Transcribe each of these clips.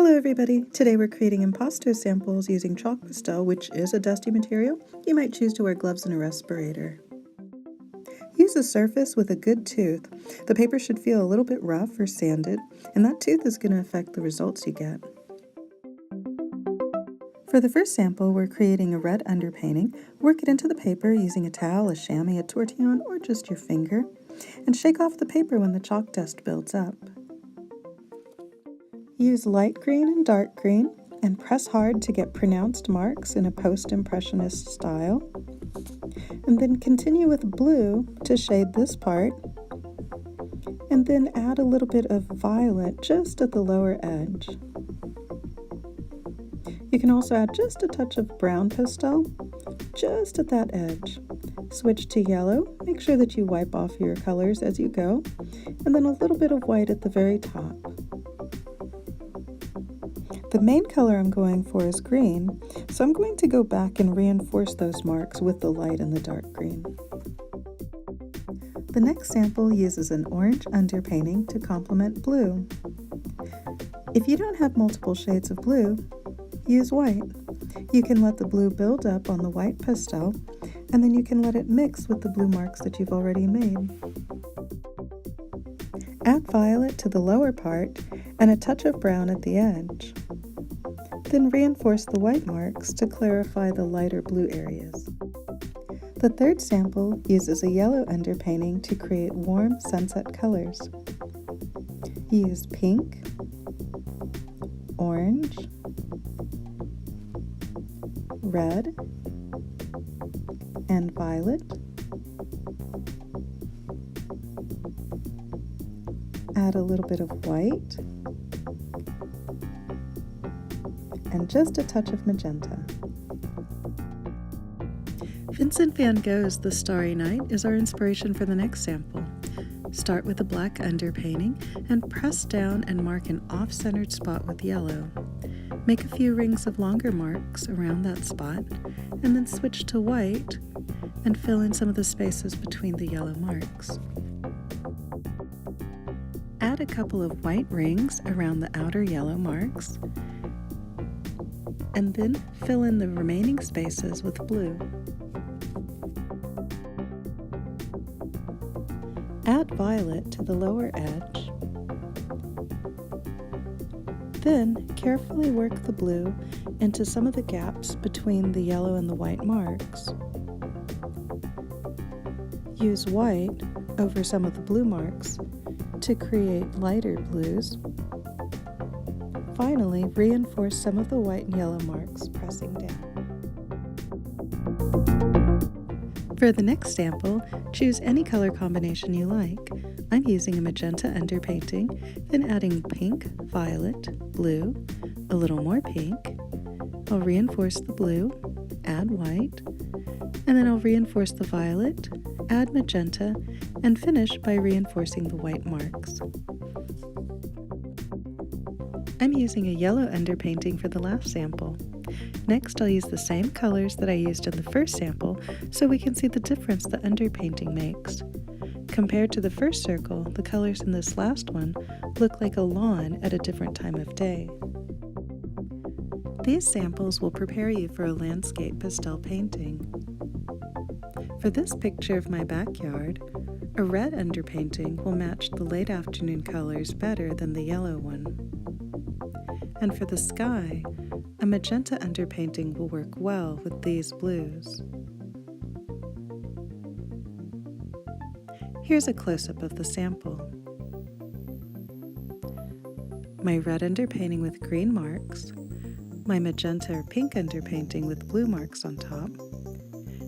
Hello everybody! Today we're creating impasto samples using chalk pastel, which is a dusty material. You might choose to wear gloves and a respirator. Use a surface with a good tooth. The paper should feel a little bit rough or sanded, and that tooth is going to affect the results you get. For the first sample, we're creating a red underpainting. Work it into the paper using a towel, a chamois, a tortillon, or just your finger, and shake off the paper when the chalk dust builds up. Use light green and dark green and press hard to get pronounced marks in a Post Impressionist style. And then continue with blue to shade this part. And then add a little bit of violet just at the lower edge. You can also add just a touch of brown pastel just at that edge. Switch to yellow. Make sure that you wipe off your colors as you go. And then a little bit of white at the very top. The main color I'm going for is green, so I'm going to go back and reinforce those marks with the light and the dark green. The next sample uses an orange underpainting to complement blue. If you don't have multiple shades of blue, use white. You can let the blue build up on the white pastel, and then you can let it mix with the blue marks that you've already made. Add violet to the lower part and a touch of brown at the edge. Then reinforce the white marks to clarify the lighter blue areas. The third sample uses a yellow underpainting to create warm sunset colors. Use pink, orange, red, and violet. Add a little bit of white and just a touch of magenta. Vincent van Gogh's The Starry Night is our inspiration for the next sample. Start with a black underpainting and press down and mark an off-centered spot with yellow. Make a few rings of longer marks around that spot, and then switch to white and fill in some of the spaces between the yellow marks. Add a couple of white rings around the outer yellow marks, and then fill in the remaining spaces with blue. Add violet to the lower edge. Then carefully work the blue into some of the gaps between the yellow and the white marks. Use white over some of the blue marks to create lighter blues. Finally, reinforce some of the white and yellow marks, pressing down. For the next sample, choose any color combination you like. I'm using a magenta underpainting, then adding pink, violet, blue, a little more pink. I'll reinforce the blue, add white, and then I'll reinforce the violet, add magenta, and finish by reinforcing the white marks. I'm using a yellow underpainting for the last sample. Next, I'll use the same colors that I used in the first sample so we can see the difference the underpainting makes. Compared to the first circle, the colors in this last one look like a lawn at a different time of day. These samples will prepare you for a landscape pastel painting. For this picture of my backyard, a red underpainting will match the late afternoon colors better than the yellow one. And for the sky, a magenta underpainting will work well with these blues. Here's a close-up of the sample. My red underpainting with green marks, my magenta or pink underpainting with blue marks on top,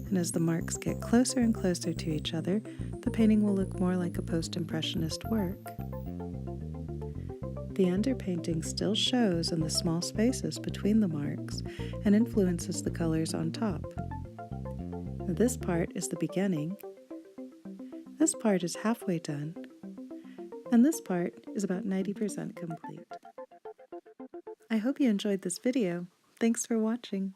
and as the marks get closer and closer to each other, the painting will look more like a post-impressionist work. The underpainting still shows in the small spaces between the marks and influences the colors on top. This part is the beginning, this part is halfway done, and this part is about 90% complete. I hope you enjoyed this video. Thanks for watching.